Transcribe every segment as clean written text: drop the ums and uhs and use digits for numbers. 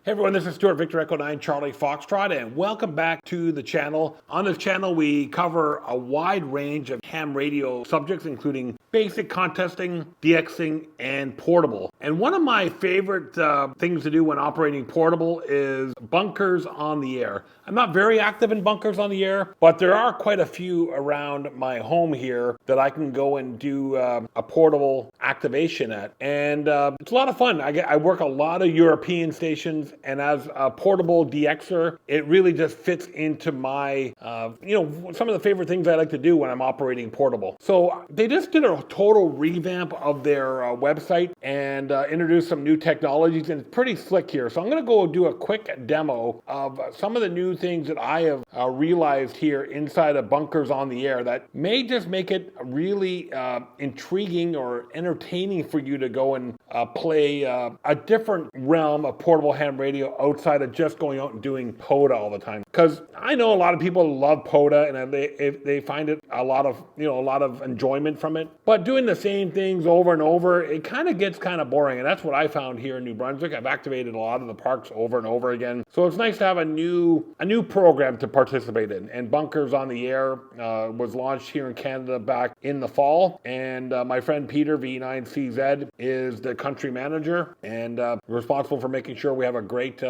Hey everyone, this is Stuart Victor Echo 9 Charlie Foxtrot, and welcome back to the channel. On this channel, we cover a wide range of ham radio subjects, including basic contesting, DXing, and portable. And one of my favorite things to do when operating portable is bunkers on the air. I'm not very active in bunkers on the air, but there are quite a few around my home here that I can go and do a portable activation at. And it's a lot of fun. I work a lot of European stations, and as a portable DXer, it really just fits into my, some of the favorite things I like to do when I'm operating portable. So they just did a total revamp of their website and introduced some new technologies, and it's pretty slick here. So I'm going to go do a quick demo of some of the new things that I have realized here inside of bunkers on the air that may just make it really intriguing or entertaining for you to go and play a different realm of portable ham radio outside of just going out and doing POTA all the time. Because I know a lot of people love POTA and they find it a lot of enjoyment from it. But doing the same things over and over, it kind of gets kind of boring. And that's what I found here in New Brunswick. I've activated a lot of the parks over and over again. So it's nice to have a new program to participate in. And Bunkers on the Air was launched here in Canada back in the fall. And my friend Peter, V9CZ, is the country manager and responsible for making sure we have a great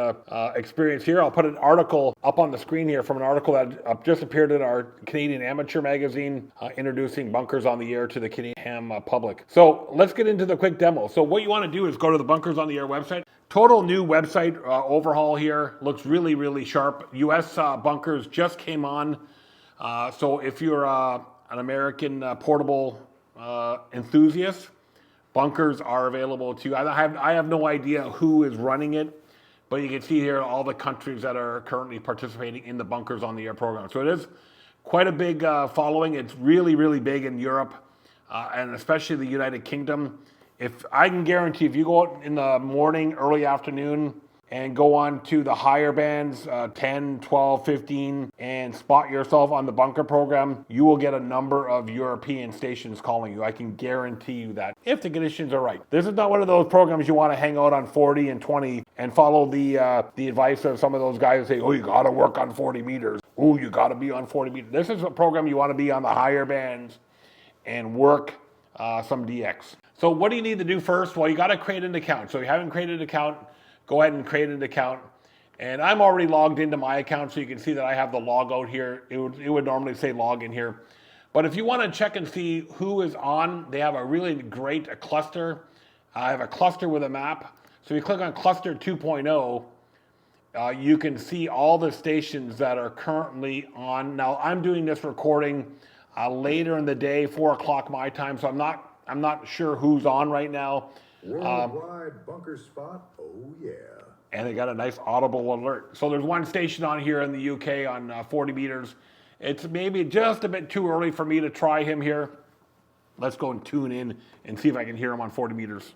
experience here. I'll put an article up on the screen here from an article that just appeared in our Canadian Amateur magazine introducing Bunkers on the Air to the Canadian ham public. So let's get into the quick demo. So what you want to do is go to the Bunkers on the Air website. Total new website overhaul here. Looks really, really sharp. US bunkers just came on. So if you're an American portable enthusiast, bunkers are available to you. I have no idea who is running it, but you can see here all the countries that are currently participating in the Bunkers on the Air program. So it is quite a big following. It's really, really big in Europe and especially the United Kingdom. If I can guarantee, if you go out in the morning, early afternoon, and go on to the higher bands, 10, 12, 15, and spot yourself on the bunker program, you will get a number of European stations calling you. I can guarantee you that, if the conditions are right. This is not one of those programs you want to hang out on 40 and 20 and follow the advice of some of those guys who say, oh, you got to work on 40 meters. Oh, you got to be on 40 meters. This is a program you want to be on the higher bands and work some DX. So what do you need to do first? Well, you got to create an account. So if you haven't created an account, go ahead and create an account. And I'm already logged into my account, so you can see that I have the log out here. It would normally say log in here. But if you want to check and see who is on, they have a really great cluster. I have a cluster with a map. So if you click on cluster 2.0, you can see all the stations that are currently on. Now, I'm doing this recording later in the day, 4 o'clock my time, so I'm not sure who's on right now. Worldwide bunker spot, oh yeah. And they got a nice audible alert. So there's one station on here in the UK on 40 meters. It's maybe just a bit too early for me to try him here. Let's go and tune in and see if I can hear him on 40 meters.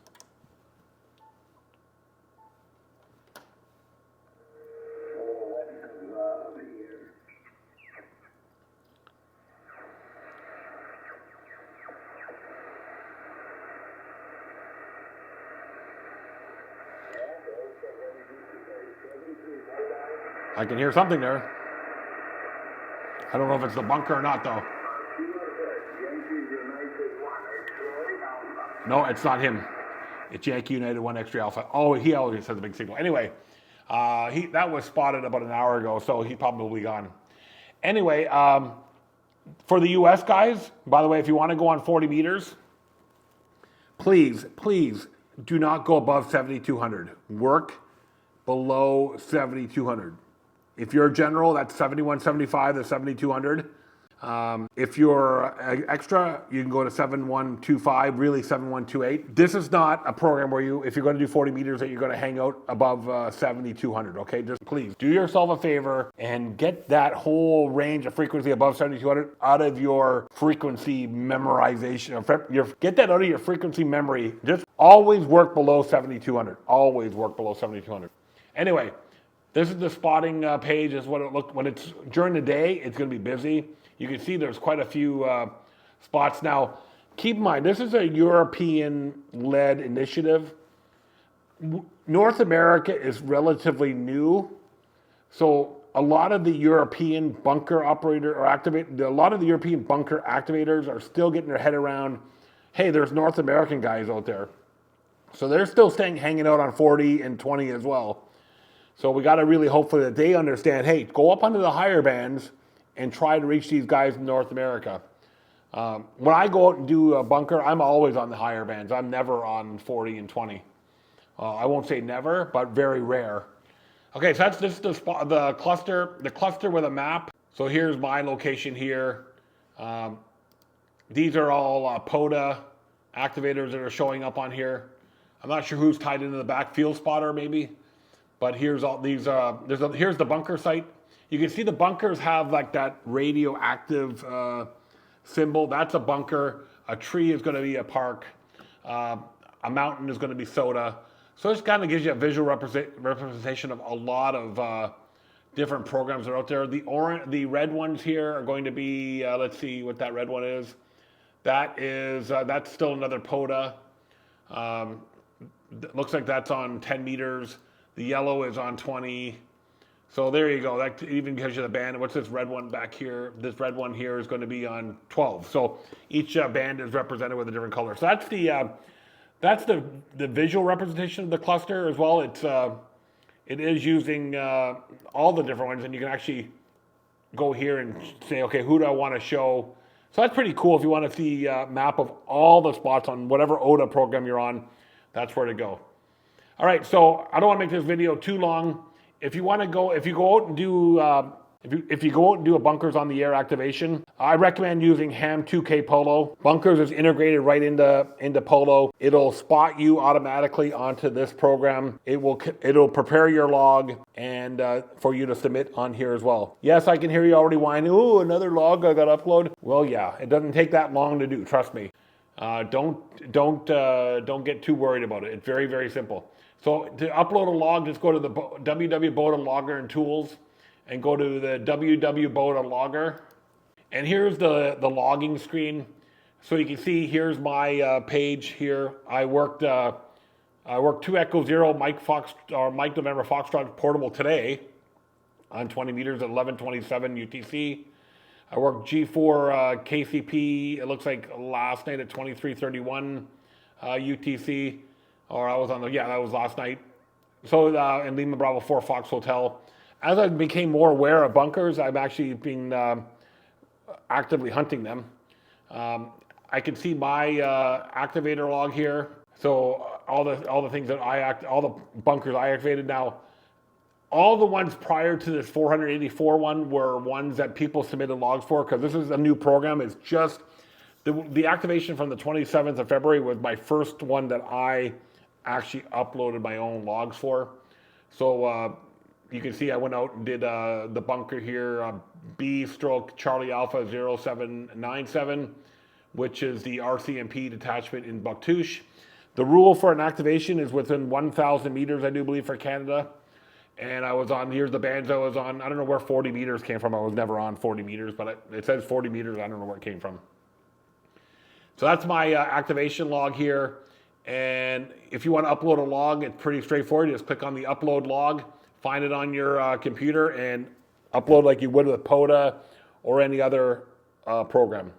I can hear something there. I don't know if it's the bunker or not, though. No, it's not him. It's Yankee United 1 Extra Alpha. Oh, he always has a big signal. Anyway, that was spotted about an hour ago, so he's probably gone. Anyway, for the U.S. guys, by the way, if you want to go on 40 meters, please do not go above 7,200. Work below 7,200. If you're a general, that's 7175 to 7200. If you're extra, you can go to 7125, really 7128. This is not a program where if you're going to do 40 meters, that you're going to hang out above 7200, okay? Just please do yourself a favor and get that whole range of frequency above 7200 out of your frequency memorization. Get that out of your frequency memory. Just always work below 7200. Always work below 7200. Anyway, this is the spotting page. Is what it looked when it's during the day. It's going to be busy. You can see there's quite a few spots. Now, keep in mind, this is a European-led initiative. North America is relatively new, so a lot of the European bunker a lot of the European bunker activators are still getting their head around, hey, there's North American guys out there. So they're still hanging out on 40 and 20 as well. So we got to really hopefully that they understand, hey, go up onto the higher bands and try to reach these guys in North America. When I go out and do a bunker, I'm always on the higher bands. I'm never on 40 and 20. I won't say never, but very rare. Okay, so that's just the cluster with a map. So here's my location here. These are all POTA activators that are showing up on here. I'm not sure who's tied into the back, field spotter maybe. But here's all these. Here's the bunker site. You can see the bunkers have like that radioactive symbol. That's a bunker. A tree is going to be a park. A mountain is going to be SOTA. So this kind of gives you a visual representation of a lot of different programs that are out there. The red ones here are going to be. Let's see what that red one is. That's still another POTA. Looks like that's on 10 meters. The yellow is on 20. So there you go. That even gives you the band. What's this red one back here? This red one here is going to be on 12. So each band is represented with a different color. So that's the visual representation of the cluster as well. It is using all the different ones, and you can actually go here and say, okay, who do I want to show? So that's pretty cool. If you want to see a map of all the spots on whatever OTA program you're on, that's where to go. All right, so I don't want to make this video too long. If you go out and do a bunkers on the air activation, I recommend using Ham 2K Polo. Bunkers is integrated right into Polo. It'll spot you automatically onto this program. It'll prepare your log and for you to submit on here as well. Yes, I can hear you already whining. Oh, another log I got to upload. Well, yeah, it doesn't take that long to do. Trust me. Don't get too worried about it. It's very, very simple. So to upload a log, just go to the WWBOTA logger and tools and go to the WWBOTA logger. And here's the logging screen. So you can see here's my page here. I worked 2 Echo 0 Mike November Foxtrot portable today on 20 meters at 11:27 UTC. I worked G4 KCP, it looks like last night at 23:31 UTC. Or I was on that was last night. So in Lima Bravo 4 Fox Hotel. As I became more aware of bunkers, I've actually been actively hunting them. I can see my activator log here. So all the things that all the bunkers I activated now. All the ones prior to this 484 one were ones that people submitted logs for because this is a new program. It's just the activation from the 27th of February was my first one that I actually uploaded my own logs for. So you can see I went out and did the bunker here, B/Charlie Alpha 0797, which is the RCMP detachment in Bouctouche. The rule for an activation is within 1,000 meters, I do believe, for Canada. And I was on, here's the bands I was on. I don't know where 40 meters came from. I was never on 40 meters, but it says 40 meters. I don't know where it came from. So that's my activation log here. And if you want to upload a log, it's pretty straightforward. You just click on the upload log, find it on your computer, and upload like you would with POTA or any other program.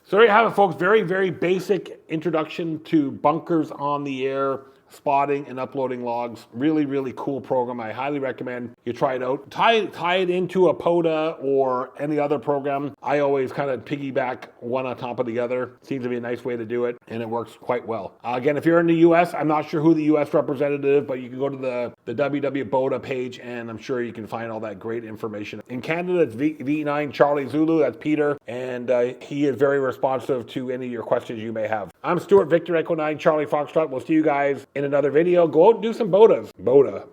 So there you have it, folks. Very, very basic introduction to bunkers on the air, spotting and uploading logs. Really, really cool program. I highly recommend you try it out. Tie it into a POTA or any other program. I always kind of piggyback one on top of the other. Seems to be a nice way to do it, and it works quite well. Again, if you're in the U.S., I'm not sure who the U.S. representative, but you can go to the WWBOTA page, and I'm sure you can find all that great information. In Canada, it's V9 Charlie Zulu. That's Peter, and he is very responsive to any of your questions you may have. I'm Stuart Victor Echo 9 Charlie Foxtrot. We'll see you guys in another video. Go out and do some BOTAs. BOTA,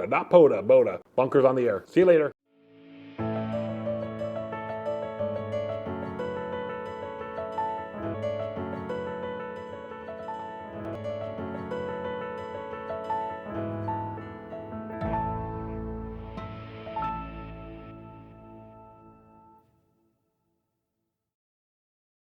not POTA, BOTA. Bunkers on the air. See you later.